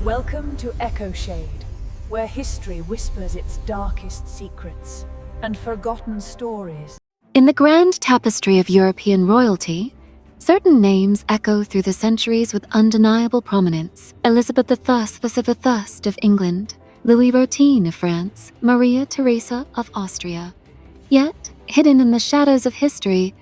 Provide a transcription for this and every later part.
Welcome to Echo Shade, where history whispers its darkest secrets and forgotten stories. In the grand tapestry of European royalty, certain names echo through the centuries with undeniable prominence. Elizabeth I of England, Louis XIV of France, Maria Theresa of Austria. Yet, hidden in the shadows of history,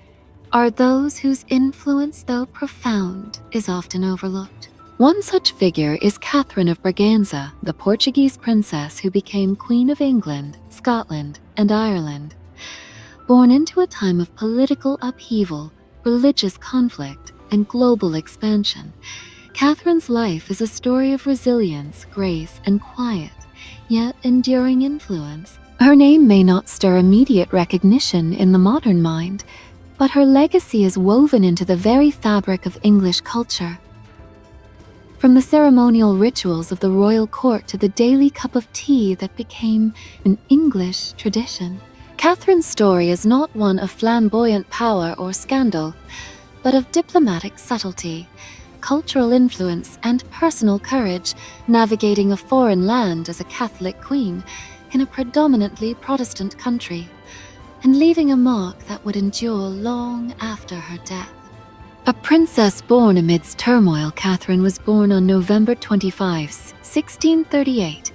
are those whose influence, though profound, is often overlooked. One such figure is Catherine of Braganza, the Portuguese princess who became Queen of England, Scotland, and Ireland. Born into a time of political upheaval, religious conflict, and global expansion, Catherine's life is a story of resilience, grace, and quiet, yet enduring influence. Her name may not stir immediate recognition in the modern mind, but her legacy is woven into the very fabric of English culture. From the ceremonial rituals of the royal court to the daily cup of tea that became an English tradition, Catherine's story is not one of flamboyant power or scandal, but of diplomatic subtlety, cultural influence, and personal courage, navigating a foreign land as a Catholic queen in a predominantly Protestant country, and leaving a mark that would endure long after her death. A princess born amidst turmoil, Catherine was born on November 25, 1638,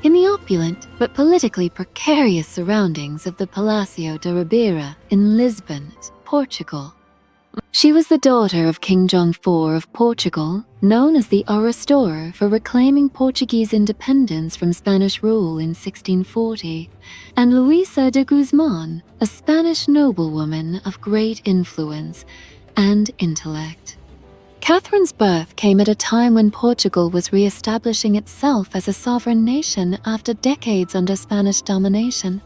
in the opulent but politically precarious surroundings of the Palacio de Ribeira in Lisbon, Portugal. She was the daughter of King John IV of Portugal, known as the Restorer for reclaiming Portuguese independence from Spanish rule in 1640, and Luisa de Guzman, a Spanish noblewoman of great influence and intellect. Catherine's birth came at a time when Portugal was re-establishing itself as a sovereign nation after decades under Spanish domination.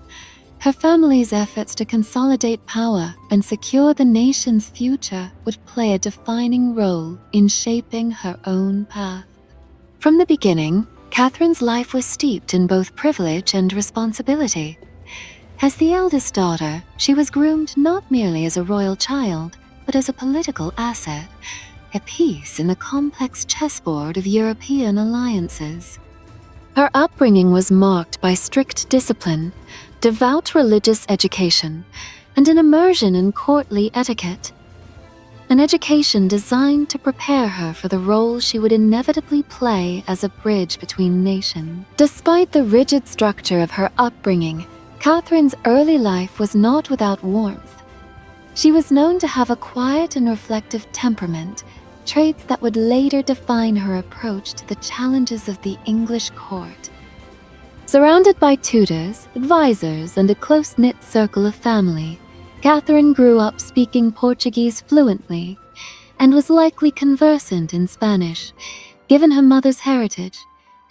Her family's efforts to consolidate power and secure the nation's future would play a defining role in shaping her own path. From the beginning, Catherine's life was steeped in both privilege and responsibility. As the eldest daughter, she was groomed not merely as a royal child, but as a political asset, a piece in the complex chessboard of European alliances. Her upbringing was marked by strict discipline, devout religious education, and an immersion in courtly etiquette. An education designed to prepare her for the role she would inevitably play as a bridge between nations. Despite the rigid structure of her upbringing, Catherine's early life was not without warmth. She was known to have a quiet and reflective temperament, traits that would later define her approach to the challenges of the English court. Surrounded by tutors, advisors, and a close-knit circle of family, Catherine grew up speaking Portuguese fluently and was likely conversant in Spanish, given her mother's heritage,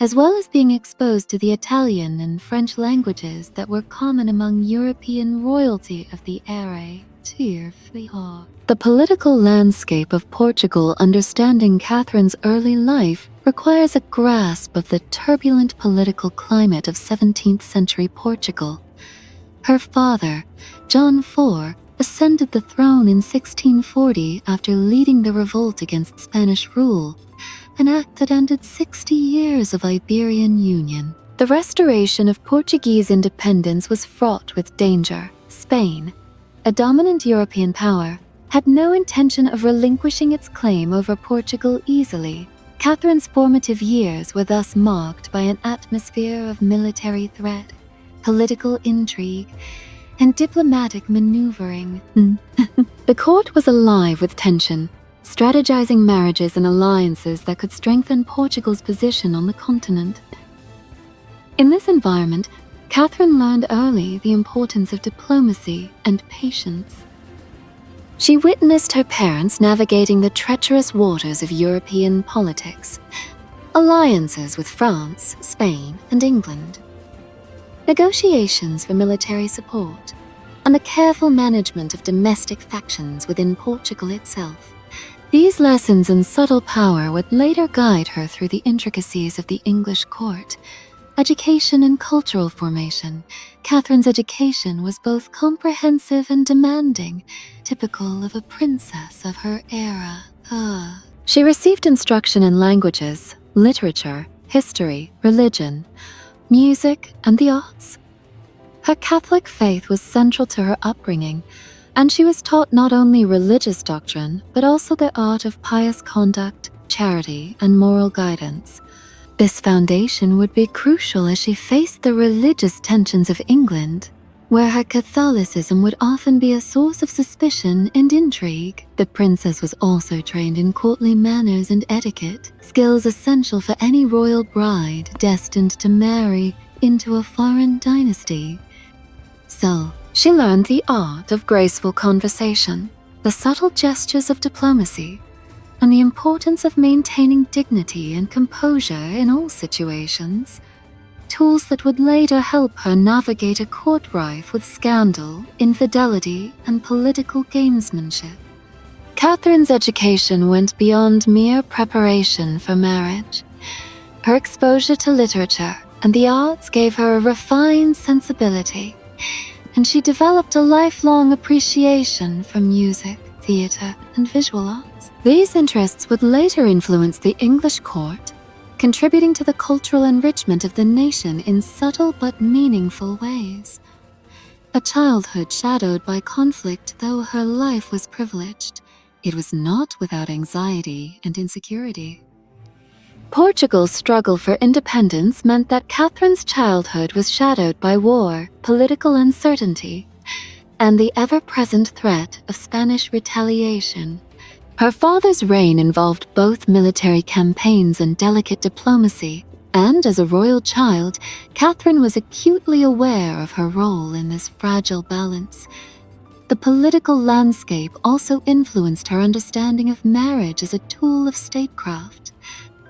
as well as being exposed to the Italian and French languages that were common among European royalty of the era. The political landscape of Portugal, understanding Catherine's early life, requires a grasp of the turbulent political climate of 17th century Portugal. Her father, John IV, ascended the throne in 1640 after leading the revolt against Spanish rule, an act that ended 60 years of Iberian union. The restoration of Portuguese independence was fraught with danger. Spain, a dominant European power, had no intention of relinquishing its claim over Portugal easily. Catherine's formative years were thus marked by an atmosphere of military threat, political intrigue, and diplomatic maneuvering. The court was alive with tension, strategizing marriages and alliances that could strengthen Portugal's position on the continent. In this environment, Catherine learned early the importance of diplomacy and patience. She witnessed her parents navigating the treacherous waters of European politics, alliances with France, Spain, and England, negotiations for military support, and the careful management of domestic factions within Portugal itself. These lessons in subtle power would later guide her through the intricacies of the English court. Education and cultural formation. Catherine's education was both comprehensive and demanding, typical of a princess of her era. She received instruction in languages, literature, history, religion, music, and the arts. Her Catholic faith was central to her upbringing, and she was taught not only religious doctrine, but also the art of pious conduct, charity, and moral guidance. This foundation would be crucial as she faced the religious tensions of England, where her Catholicism would often be a source of suspicion and intrigue. The princess was also trained in courtly manners and etiquette, skills essential for any royal bride destined to marry into a foreign dynasty. So, she learned the art of graceful conversation, the subtle gestures of diplomacy, and the importance of maintaining dignity and composure in all situations. Tools that would later help her navigate a court rife with scandal, infidelity, and political gamesmanship. Catherine's education went beyond mere preparation for marriage. Her exposure to literature and the arts gave her a refined sensibility, and she developed a lifelong appreciation for music, theater, and visual arts. These interests would later influence the English court, contributing to the cultural enrichment of the nation in subtle but meaningful ways. A childhood shadowed by conflict, though her life was privileged, it was not without anxiety and insecurity. Portugal's struggle for independence meant that Catherine's childhood was shadowed by war, political uncertainty, and the ever-present threat of Spanish retaliation. Her father's reign involved both military campaigns and delicate diplomacy, and as a royal child, Catherine was acutely aware of her role in this fragile balance. The political landscape also influenced her understanding of marriage as a tool of statecraft.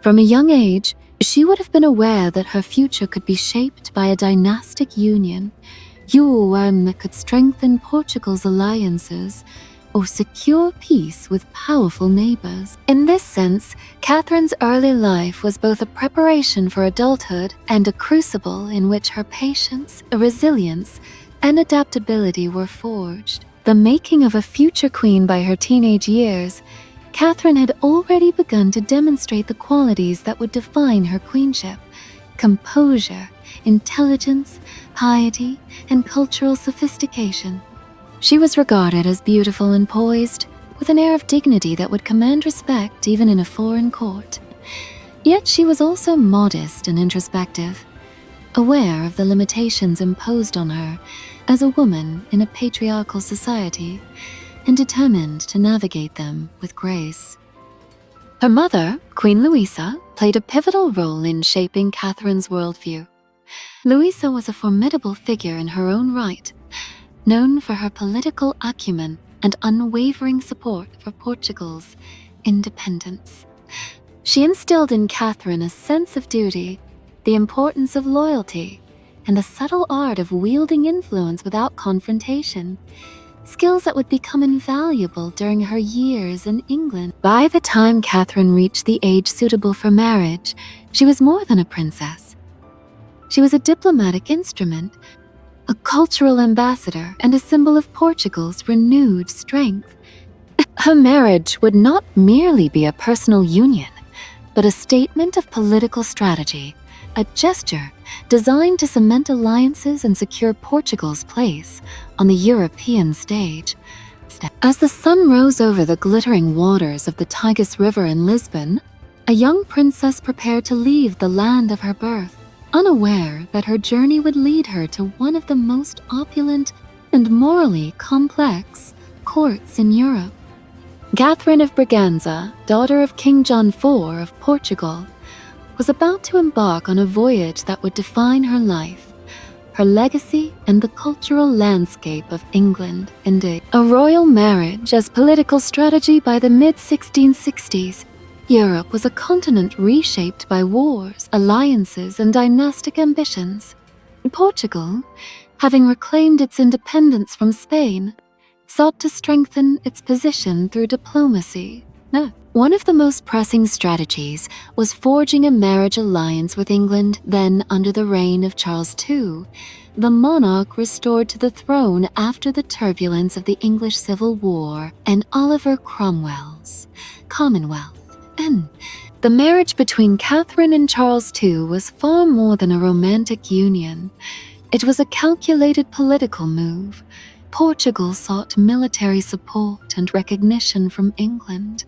From a young age, she would have been aware that her future could be shaped by a dynastic union, one that could strengthen Portugal's alliances or secure peace with powerful neighbors. In this sense, Catherine's early life was both a preparation for adulthood and a crucible in which her patience, resilience, and adaptability were forged. The making of a future queen by her teenage years, Catherine had already begun to demonstrate the qualities that would define her queenship: composure, intelligence, piety, and cultural sophistication. She was regarded as beautiful and poised, with an air of dignity that would command respect even in a foreign court. Yet she was also modest and introspective, aware of the limitations imposed on her as a woman in a patriarchal society, and determined to navigate them with grace. Her mother, Queen Louisa, played a pivotal role in shaping Catherine's worldview. Louisa was a formidable figure in her own right, known for her political acumen and unwavering support for Portugal's independence. She instilled in Catherine a sense of duty, the importance of loyalty, and the subtle art of wielding influence without confrontation, skills that would become invaluable during her years in England. By the time Catherine reached the age suitable for marriage, she was more than a princess. She was a diplomatic instrument, a cultural ambassador, and a symbol of Portugal's renewed strength. Her marriage would not merely be a personal union, but a statement of political strategy, a gesture designed to cement alliances and secure Portugal's place on the European stage. As the sun rose over the glittering waters of the Tagus River in Lisbon, a young princess prepared to leave the land of her birth, unaware that her journey would lead her to one of the most opulent and morally complex courts in Europe. Catherine of Braganza, daughter of King John IV of Portugal, was about to embark on a voyage that would define her life, her legacy, and the cultural landscape of England and a royal marriage as political strategy. By the mid-1660s, Europe was a continent reshaped by wars, alliances, and dynastic ambitions. Portugal, having reclaimed its independence from Spain, sought to strengthen its position through diplomacy. One of the most pressing strategies was forging a marriage alliance with England, then under the reign of Charles II, the monarch restored to the throne after the turbulence of the English Civil War and Oliver Cromwell's Commonwealth. The marriage between Catherine and Charles II was far more than a romantic union. It was a calculated political move. Portugal sought military support and recognition from England,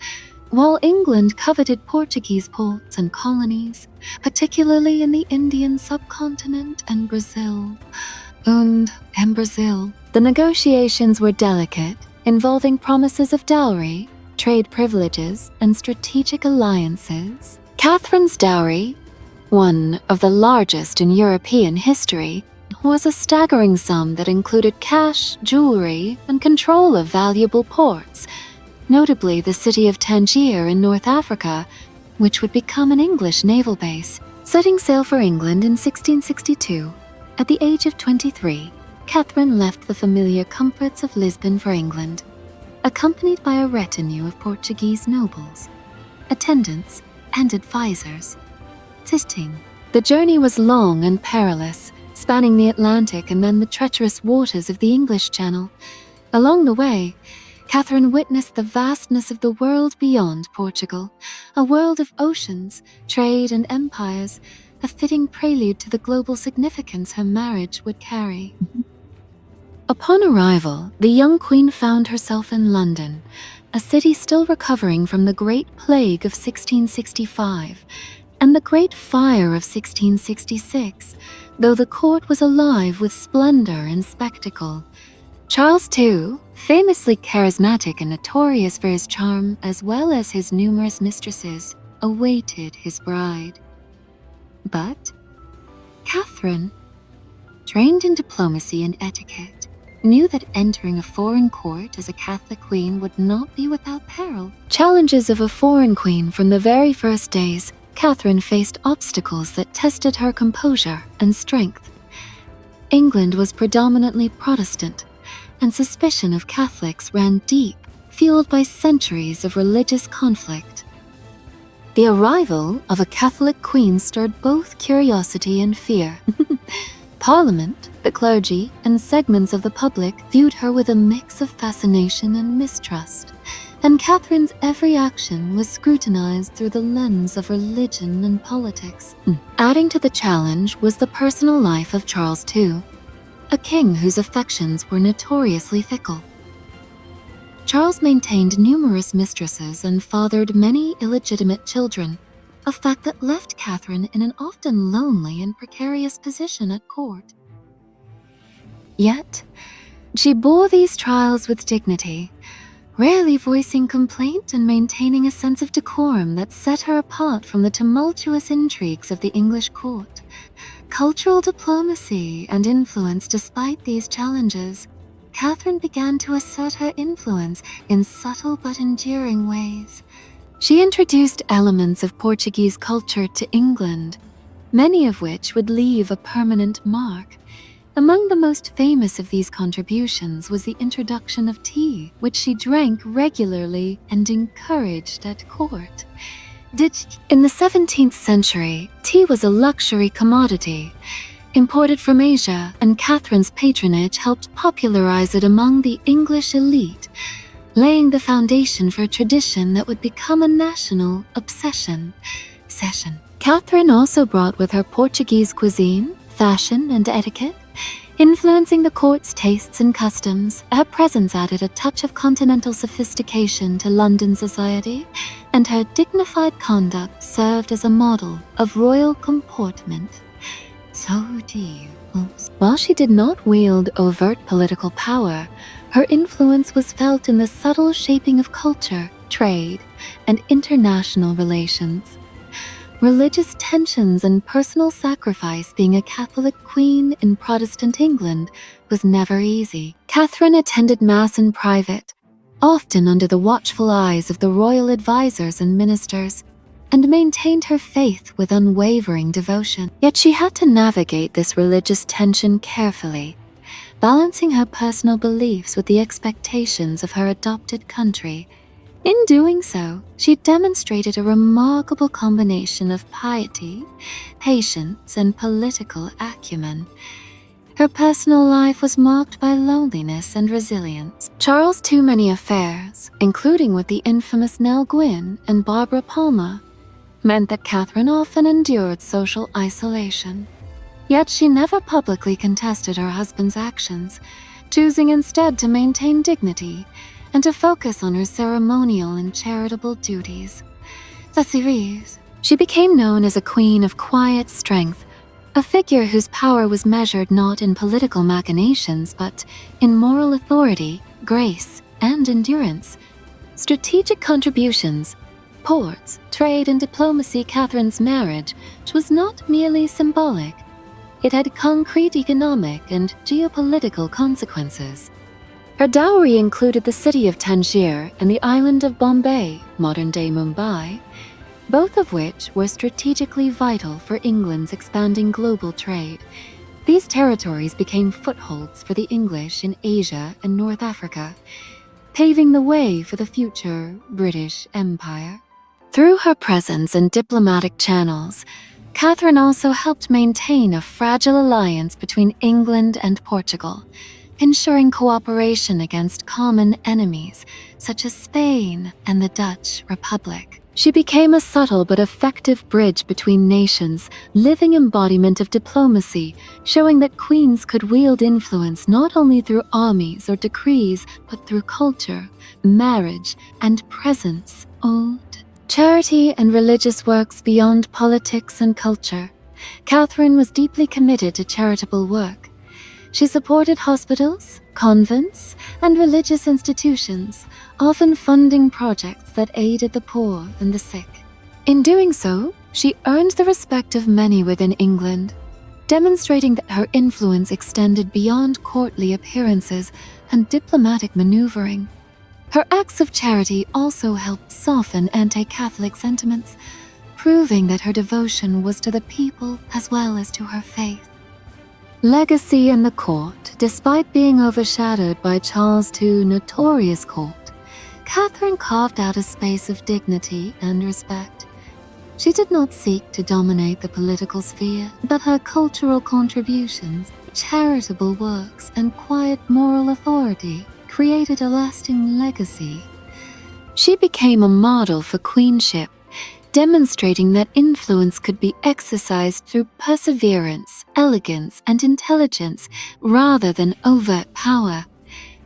while England coveted Portuguese ports and colonies, particularly in the Indian subcontinent and Brazil. The negotiations were delicate, involving promises of dowry, trade privileges, and strategic alliances. Catherine's dowry, one of the largest in European history, was a staggering sum that included cash, jewelry, and control of valuable ports, notably the city of Tangier in North Africa, which would become an English naval base. Setting sail for England in 1662, at the age of 23, Catherine left the familiar comforts of Lisbon for England, accompanied by a retinue of Portuguese nobles, attendants, and advisors. The journey was long and perilous, spanning the Atlantic and then the treacherous waters of the English Channel. Along the way, Catherine witnessed the vastness of the world beyond Portugal, a world of oceans, trade, and empires, a fitting prelude to the global significance her marriage would carry. Upon arrival, the young queen found herself in London, a city still recovering from the Great Plague of 1665 and the Great Fire of 1666, though the court was alive with splendor and spectacle. Charles II, famously charismatic and notorious for his charm as well as his numerous mistresses, awaited his bride. But Catherine, trained in diplomacy and etiquette, knew that entering a foreign court as a Catholic queen would not be without peril. Challenges of a foreign queen from the very first days, Catherine faced obstacles that tested her composure and strength. England was predominantly Protestant, and suspicion of Catholics ran deep, fueled by centuries of religious conflict. The arrival of a Catholic queen stirred both curiosity and fear. Parliament, the clergy, and segments of the public viewed her with a mix of fascination and mistrust, and Catherine's every action was scrutinized through the lens of religion and politics. Adding to the challenge was the personal life of Charles II, a king whose affections were notoriously fickle. Charles maintained numerous mistresses and fathered many illegitimate children, a fact that left Catherine in an often lonely and precarious position at court. Yet, she bore these trials with dignity, rarely voicing complaint and maintaining a sense of decorum that set her apart from the tumultuous intrigues of the English court. Cultural diplomacy and influence. Despite these challenges, Catherine began to assert her influence in subtle but enduring ways. She introduced elements of Portuguese culture to England, many of which would leave a permanent mark. Among the most famous of these contributions was the introduction of tea, which she drank regularly and encouraged at court. In the 17th century, tea was a luxury commodity, imported from Asia, and Catherine's patronage helped popularize it among the English elite, laying the foundation for a tradition that would become a national obsession. Catherine also brought with her Portuguese cuisine, fashion, and etiquette, influencing the court's tastes and customs. Her presence added a touch of continental sophistication to London society, and her dignified conduct served as a model of royal comportment. While she did not wield overt political power, her influence was felt in the subtle shaping of culture, trade, and international relations. Religious tensions and personal sacrifice. Being a Catholic queen in Protestant England was never easy. Catherine attended Mass in private, often under the watchful eyes of the royal advisors and ministers, and maintained her faith with unwavering devotion. Yet she had to navigate this religious tension carefully, balancing her personal beliefs with the expectations of her adopted country. In doing so, she demonstrated a remarkable combination of piety, patience, and political acumen. Her personal life was marked by loneliness and resilience. Charles' too many affairs, including with the infamous Nell Gwyn and Barbara Palmer, meant that Catherine often endured social isolation. Yet she never publicly contested her husband's actions, choosing instead to maintain dignity and to focus on her ceremonial and charitable duties. She became known as a queen of quiet strength, a figure whose power was measured not in political machinations but in moral authority, grace, and endurance. Strategic contributions, ports, trade, and diplomacy. Catherine's marriage was not merely symbolic. It had concrete economic and geopolitical consequences. Her dowry included the city of Tangier and the island of Bombay, modern-day Mumbai, both of which were strategically vital for England's expanding global trade. These territories became footholds for the English in Asia and North Africa, paving the way for the future British Empire. Through her presence and diplomatic channels, Catherine also helped maintain a fragile alliance between England and Portugal, ensuring cooperation against common enemies such as Spain and the Dutch Republic. She became a subtle but effective bridge between nations, living embodiment of diplomacy, showing that queens could wield influence not only through armies or decrees, but through culture, marriage, and presence. Charity and religious works beyond politics and culture. Catherine was deeply committed to charitable work. She supported hospitals, convents, and religious institutions, often funding projects that aided the poor and the sick. In doing so, she earned the respect of many within England, demonstrating that her influence extended beyond courtly appearances and diplomatic maneuvering. Her acts of charity also helped soften anti-Catholic sentiments, proving that her devotion was to the people as well as to her faith. Legacy in the court. Despite being overshadowed by Charles II's notorious court, Catherine carved out a space of dignity and respect. She did not seek to dominate the political sphere, but her cultural contributions, charitable works, and quiet moral authority created a lasting legacy. She became a model for queenship, demonstrating that influence could be exercised through perseverance, elegance, and intelligence rather than overt power.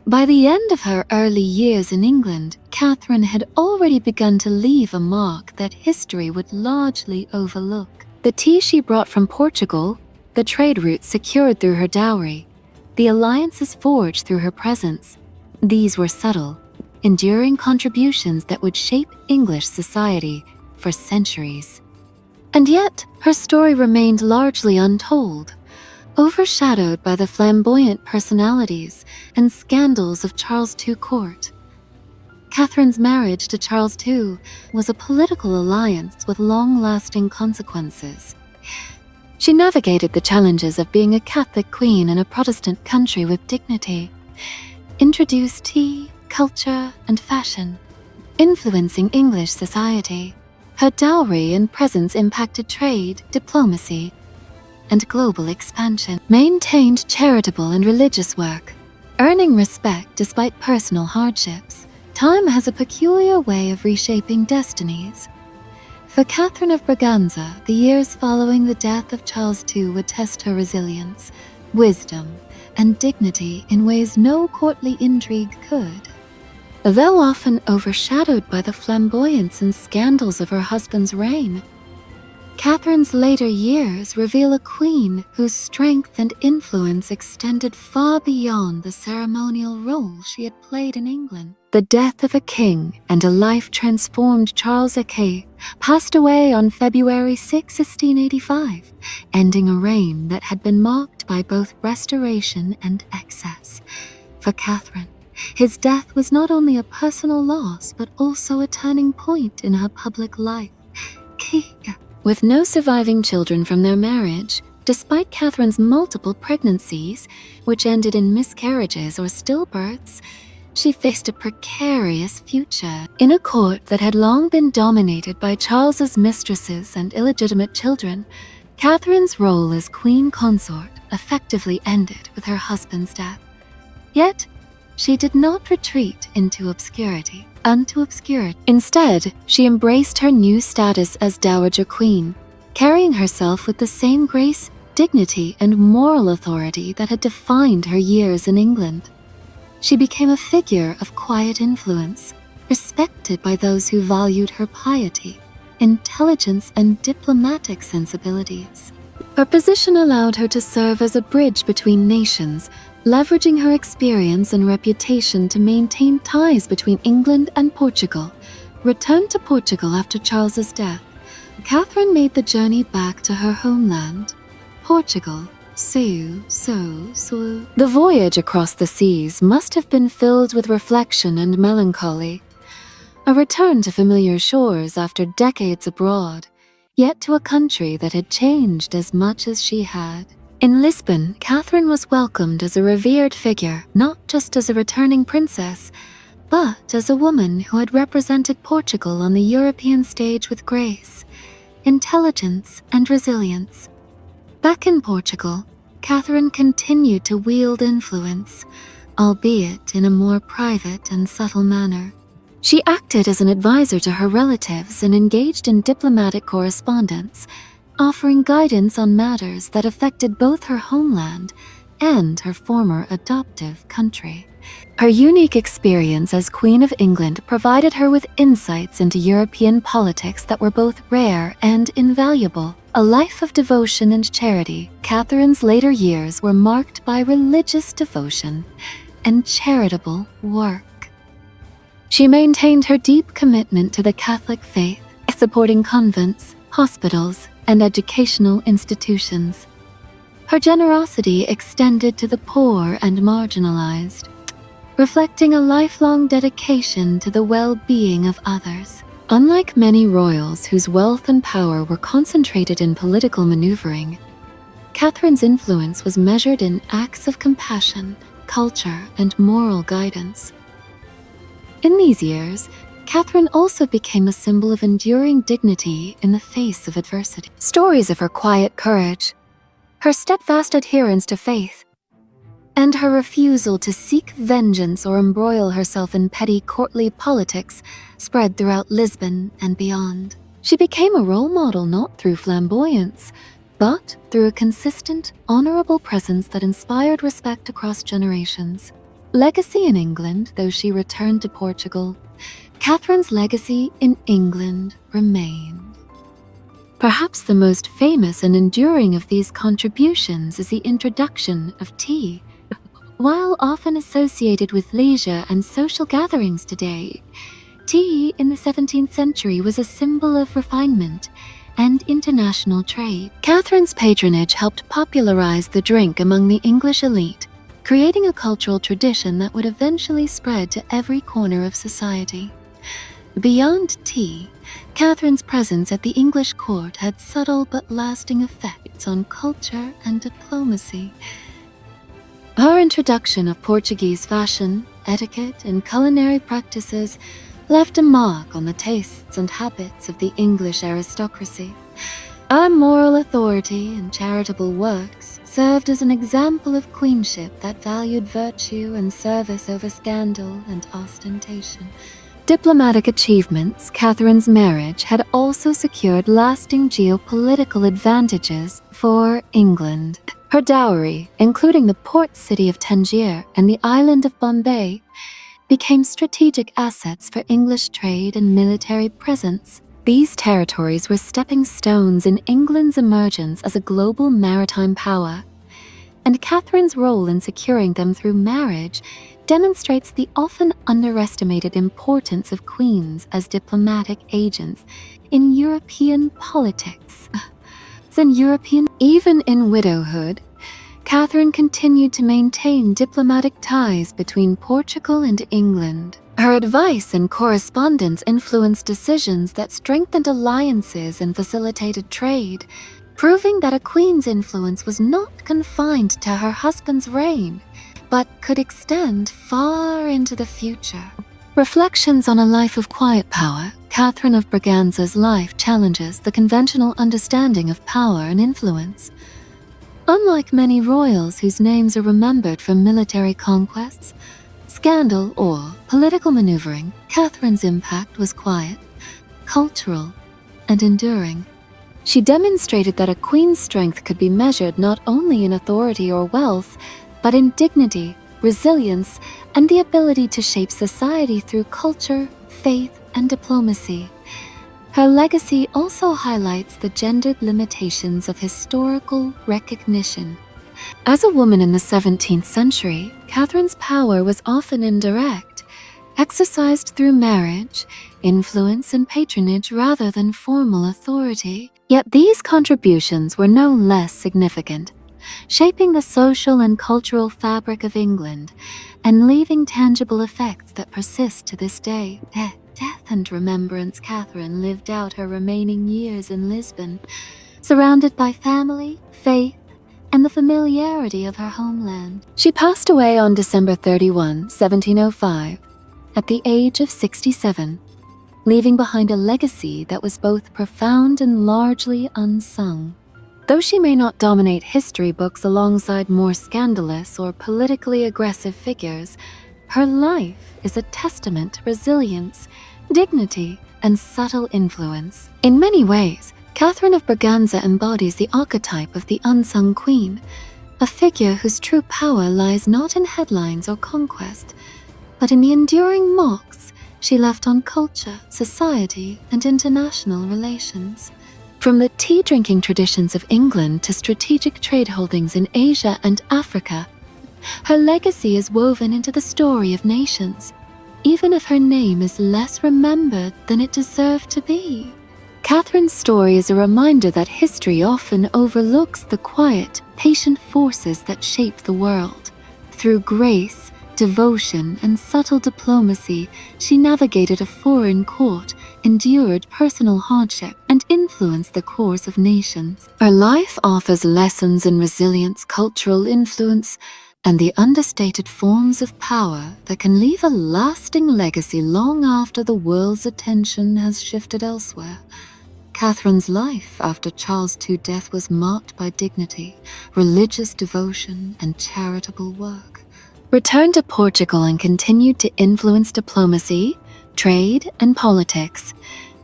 By the end of her early years in England, Catherine had already begun to leave a mark that history would largely overlook. The tea she brought from Portugal, the trade routes secured through her dowry, the alliances forged through her presence, these were subtle, enduring contributions that would shape English society for centuries. And yet, her story remained largely untold, overshadowed by the flamboyant personalities and scandals of Charles II court. Catherine's marriage to Charles II was a political alliance with long-lasting consequences. She navigated the challenges of being a Catholic queen in a Protestant country with dignity, introduced tea, culture, and fashion, influencing English society. Her dowry and presence impacted trade, diplomacy, and global expansion, maintained charitable and religious work, earning respect despite personal hardships. Time has a peculiar way of reshaping destinies. For Catherine of Braganza, the years following the death of Charles II would test her resilience, wisdom, and dignity in ways no courtly intrigue could. Though often overshadowed by the flamboyance and scandals of her husband's reign, Catherine's later years reveal a queen whose strength and influence extended far beyond the ceremonial role she had played in England. The death of a king and a life-transformed Charles IX passed away on February 6, 1685, ending a reign that had been marked by both restoration and excess. For Catherine, his death was not only a personal loss, but also a turning point in her public life. With no surviving children from their marriage, despite Catherine's multiple pregnancies, which ended in miscarriages or stillbirths, she faced a precarious future. In a court that had long been dominated by Charles's mistresses and illegitimate children, Catherine's role as queen consort effectively ended with her husband's death. Yet, she did not retreat into obscurity. unto obscurity. Instead, she embraced her new status as Dowager Queen, carrying herself with the same grace, dignity, and moral authority that had defined her years in England. She became a figure of quiet influence, respected by those who valued her piety, intelligence, and diplomatic sensibilities. Her position allowed her to serve as a bridge between nations, leveraging her experience and reputation to maintain ties between England and Portugal. Returned to Portugal after Charles's death, Catherine made the journey back to her homeland, Portugal. The voyage across the seas must have been filled with reflection and melancholy. A return to familiar shores after decades abroad, yet to a country that had changed as much as she had. In Lisbon, Catherine was welcomed as a revered figure, not just as a returning princess, but as a woman who had represented Portugal on the European stage with grace, intelligence, and resilience. Back in Portugal, Catherine continued to wield influence, albeit in a more private and subtle manner. She acted as an advisor to her relatives and engaged in diplomatic correspondence, offering guidance on matters that affected both her homeland and her former adoptive country. Her unique experience as Queen of England provided her with insights into European politics that were both rare and invaluable. A life of devotion and charity, Catherine's later years were marked by religious devotion and charitable work. She maintained her deep commitment to the Catholic faith, supporting convents, hospitals, and educational institutions. Her generosity extended to the poor and marginalized, reflecting a lifelong dedication to the well-being of others. Unlike many royals whose wealth and power were concentrated in political maneuvering, Catherine's influence was measured in acts of compassion, culture, and moral guidance. In these years, Catherine also became a symbol of enduring dignity in the face of adversity. Stories of her quiet courage, her steadfast adherence to faith, and her refusal to seek vengeance or embroil herself in petty courtly politics spread throughout Lisbon and beyond. She became a role model not through flamboyance, but through a consistent, honorable presence that inspired respect across generations. Legacy in England, though she returned to Portugal, Catherine's legacy in England remained. Perhaps the most famous and enduring of these contributions is the introduction of tea. While often associated with leisure and social gatherings today, tea in the 17th century was a symbol of refinement and international trade. Catherine's patronage helped popularize the drink among the English elite, creating a cultural tradition that would eventually spread to every corner of society. Beyond tea, Catherine's presence at the English court had subtle but lasting effects on culture and diplomacy. Her introduction of Portuguese fashion, etiquette, and culinary practices left a mark on the tastes and habits of the English aristocracy. Her moral authority and charitable works served as an example of queenship that valued virtue and service over scandal and ostentation. Diplomatic achievements, Catherine's marriage had also secured lasting geopolitical advantages for England. Her dowry, including the port city of Tangier and the island of Bombay, became strategic assets for English trade and military presence. These territories were stepping stones in England's emergence as a global maritime power, and Catherine's role in securing them through marriage demonstrates the often underestimated importance of queens as diplomatic agents in European politics. Even in widowhood, Catherine continued to maintain diplomatic ties between Portugal and England. Her advice and correspondence influenced decisions that strengthened alliances and facilitated trade, proving that a queen's influence was not confined to her husband's reign, but could extend far into the future. Reflections on a life of quiet power, Catherine of Braganza's life challenges the conventional understanding of power and influence. Unlike many royals whose names are remembered for military conquests, scandal, or political maneuvering, Catherine's impact was quiet, cultural, and enduring. She demonstrated that a queen's strength could be measured not only in authority or wealth, but in dignity, resilience, and the ability to shape society through culture, faith, and diplomacy. Her legacy also highlights the gendered limitations of historical recognition. As a woman in the 17th century, Catherine's power was often indirect, exercised through marriage, influence, and patronage rather than formal authority. Yet these contributions were no less significant, shaping the social and cultural fabric of England and leaving tangible effects that persist to this day. Death and remembrance, Catherine lived out her remaining years in Lisbon, surrounded by family, faith, and the familiarity of her homeland. She passed away on December 31, 1705, at the age of 67, leaving behind a legacy that was both profound and largely unsung. Though she may not dominate history books alongside more scandalous or politically aggressive figures, her life is a testament to resilience, dignity, and subtle influence. In many ways, Catherine of Braganza embodies the archetype of the unsung queen, a figure whose true power lies not in headlines or conquest, but in the enduring marks she left on culture, society, and international relations. From the tea-drinking traditions of England to strategic trade holdings in Asia and Africa, her legacy is woven into the story of nations, even if her name is less remembered than it deserved to be. Catherine's story is a reminder that history often overlooks the quiet, patient forces that shape the world. Through grace, devotion, and subtle diplomacy, she navigated a foreign court, endured personal hardship, and influenced the course of nations. Her life offers lessons in resilience, cultural influence, and the understated forms of power that can leave a lasting legacy long after the world's attention has shifted elsewhere. Catherine's life after Charles II's death was marked by dignity, religious devotion, and charitable work. Returned to Portugal and continued to influence diplomacy, trade, and politics,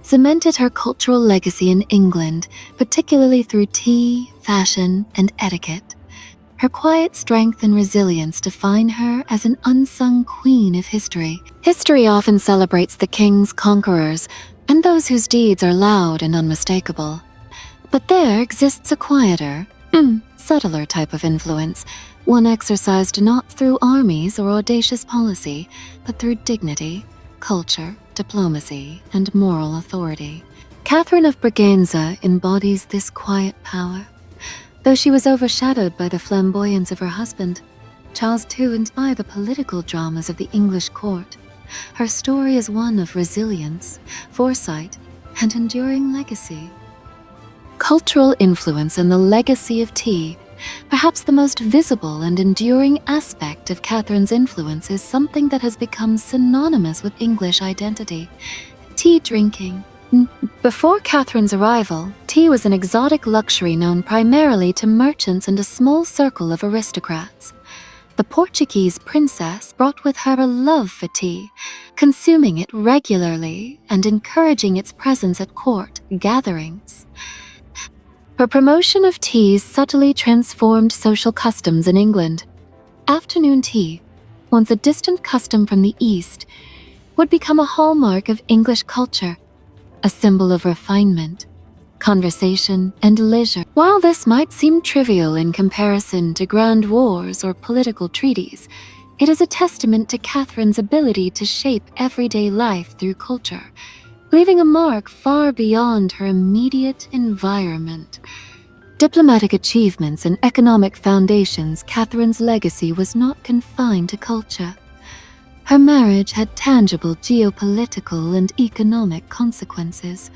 cemented her cultural legacy in England, particularly through tea, fashion, and etiquette. Her quiet strength and resilience define her as an unsung queen of history. History often celebrates the kings, conquerors, and those whose deeds are loud and unmistakable. But there exists a quieter, subtler type of influence, one exercised not through armies or audacious policy, but through dignity, culture, diplomacy, and moral authority. Catherine of Braganza embodies this quiet power. Though she was overshadowed by the flamboyance of her husband, Charles II, and by the political dramas of the English court, her story is one of resilience, foresight, and enduring legacy. Cultural influence and the legacy of tea. Perhaps the most visible and enduring aspect of Catherine's influence is something that has become synonymous with English identity: tea drinking. Before Catherine's arrival, tea was an exotic luxury known primarily to merchants and a small circle of aristocrats. The Portuguese princess brought with her a love for tea, consuming it regularly and encouraging its presence at court gatherings. Her promotion of tea subtly transformed social customs in England. Afternoon tea, once a distant custom from the East, would become a hallmark of English culture, a symbol of refinement, conversation, and leisure. While this might seem trivial in comparison to grand wars or political treaties, it is a testament to Catherine's ability to shape everyday life through culture, leaving a mark far beyond her immediate environment. Diplomatic achievements and economic foundations, Catherine's legacy was not confined to culture. Her marriage had tangible geopolitical and economic consequences.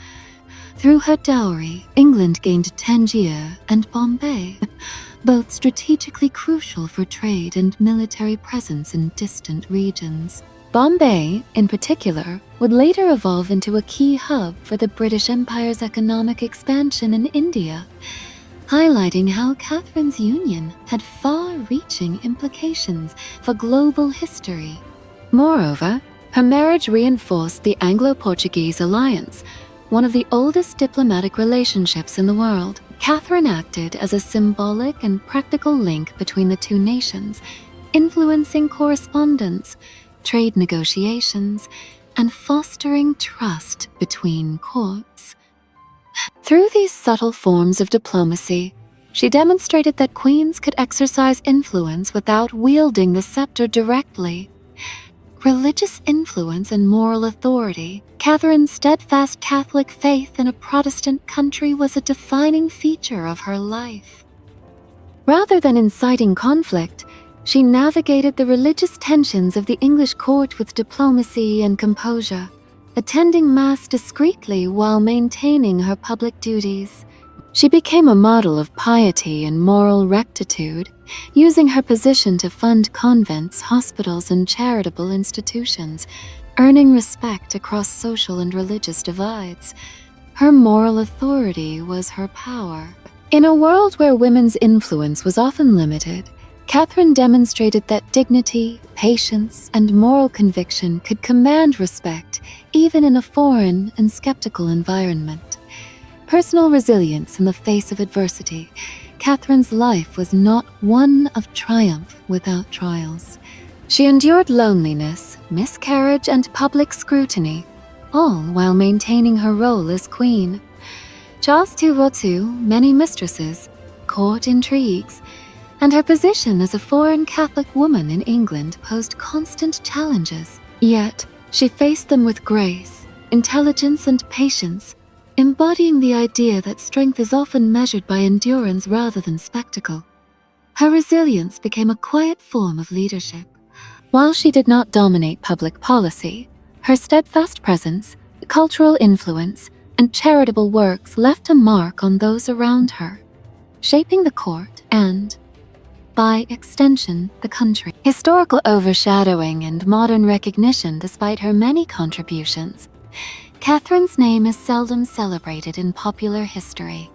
Through her dowry, England gained Tangier and Bombay, both strategically crucial for trade and military presence in distant regions. Bombay, in particular, would later evolve into a key hub for the British Empire's economic expansion in India, highlighting how Catherine's union had far-reaching implications for global history. Moreover, her marriage reinforced the Anglo-Portuguese alliance, one of the oldest diplomatic relationships in the world. Catherine acted as a symbolic and practical link between the two nations, influencing correspondence, trade negotiations, and fostering trust between courts. Through these subtle forms of diplomacy, she demonstrated that queens could exercise influence without wielding the scepter directly. Religious influence and moral authority, Catherine's steadfast Catholic faith in a Protestant country was a defining feature of her life. Rather than inciting conflict, she navigated the religious tensions of the English court with diplomacy and composure, attending Mass discreetly while maintaining her public duties. She became a model of piety and moral rectitude, using her position to fund convents, hospitals, and charitable institutions, earning respect across social and religious divides. Her moral authority was her power. In a world where women's influence was often limited, Catherine demonstrated that dignity, patience, and moral conviction could command respect even in a foreign and skeptical environment. Personal resilience in the face of adversity, Catherine's life was not one of triumph without trials. She endured loneliness, miscarriage, and public scrutiny, all while maintaining her role as queen. Charles II, many mistresses, court intrigues, and her position as a foreign Catholic woman in England posed constant challenges. Yet, she faced them with grace, intelligence, and patience, embodying the idea that strength is often measured by endurance rather than spectacle. Her resilience became a quiet form of leadership. While she did not dominate public policy, her steadfast presence, cultural influence, and charitable works left a mark on those around her, shaping the court and, by extension, the country. Historical overshadowing and modern recognition despite her many contributions, Catherine's name is seldom celebrated in popular history.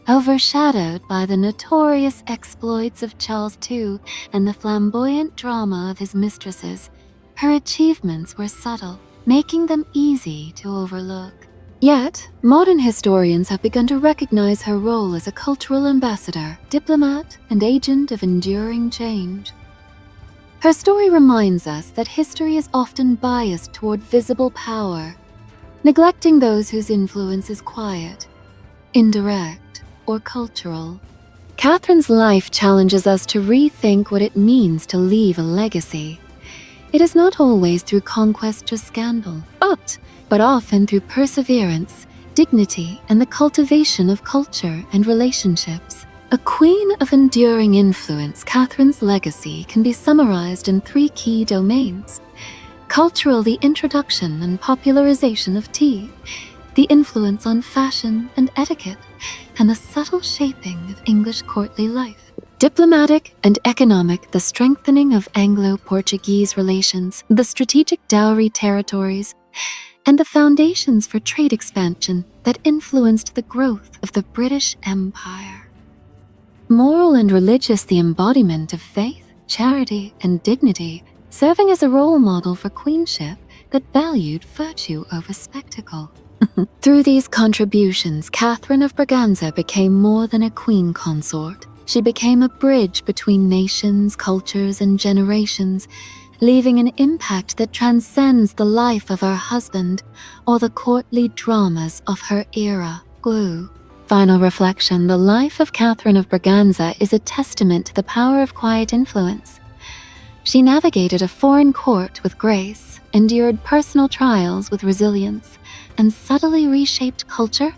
Overshadowed by the notorious exploits of Charles II and the flamboyant drama of his mistresses, her achievements were subtle, making them easy to overlook. Yet, modern historians have begun to recognize her role as a cultural ambassador, diplomat, and agent of enduring change. Her story reminds us that history is often biased toward visible power, neglecting those whose influence is quiet, indirect, or cultural. Catherine's life challenges us to rethink what it means to leave a legacy. It is not always through conquest or scandal, but often through perseverance, dignity, and the cultivation of culture and relationships. A queen of enduring influence, Catherine's legacy can be summarized in 3 key domains. Cultural, the introduction and popularization of tea, the influence on fashion and etiquette, and the subtle shaping of English courtly life. Diplomatic and economic, the strengthening of Anglo-Portuguese relations, the strategic dowry territories, and the foundations for trade expansion that influenced the growth of the British Empire. Moral and religious, the embodiment of faith, charity, and dignity, serving as a role model for queenship that valued virtue over spectacle. Through these contributions, Catherine of Braganza became more than a queen consort. She became a bridge between nations, cultures, and generations, leaving an impact that transcends the life of her husband or the courtly dramas of her era. Glue. Final reflection: the life of Catherine of Braganza is a testament to the power of quiet influence. She navigated a foreign court with grace, endured personal trials with resilience, and subtly reshaped culture,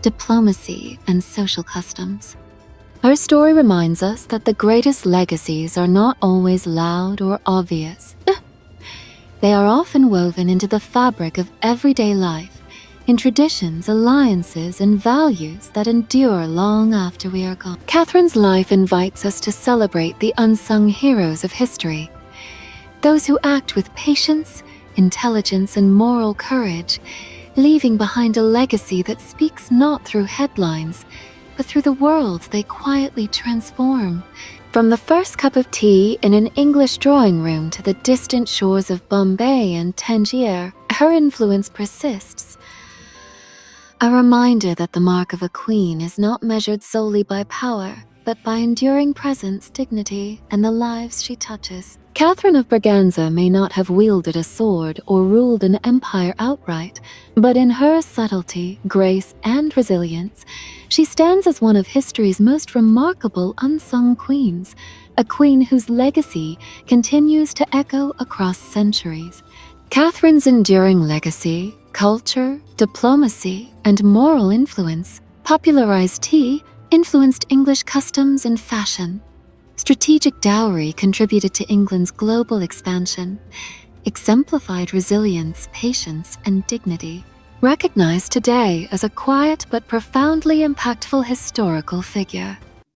diplomacy, and social customs. Her story reminds us that the greatest legacies are not always loud or obvious. They are often woven into the fabric of everyday life, in traditions, alliances, and values that endure long after we are gone. Catherine's life invites us to celebrate the unsung heroes of history, those who act with patience, intelligence, and moral courage, leaving behind a legacy that speaks not through headlines, but through the world they quietly transform. From the first cup of tea in an English drawing room to the distant shores of Bombay and Tangier, her influence persists. A reminder that the mark of a queen is not measured solely by power, but by enduring presence, dignity, and the lives she touches. Catherine of Braganza may not have wielded a sword or ruled an empire outright, but in her subtlety, grace, and resilience, she stands as one of history's most remarkable unsung queens, a queen whose legacy continues to echo across centuries. Catherine's enduring legacy, culture, diplomacy, and moral influence popularized tea, influenced English customs and fashion. Strategic dowry contributed to England's global expansion, exemplified resilience, patience, and dignity, recognized today as a quiet but profoundly impactful historical figure.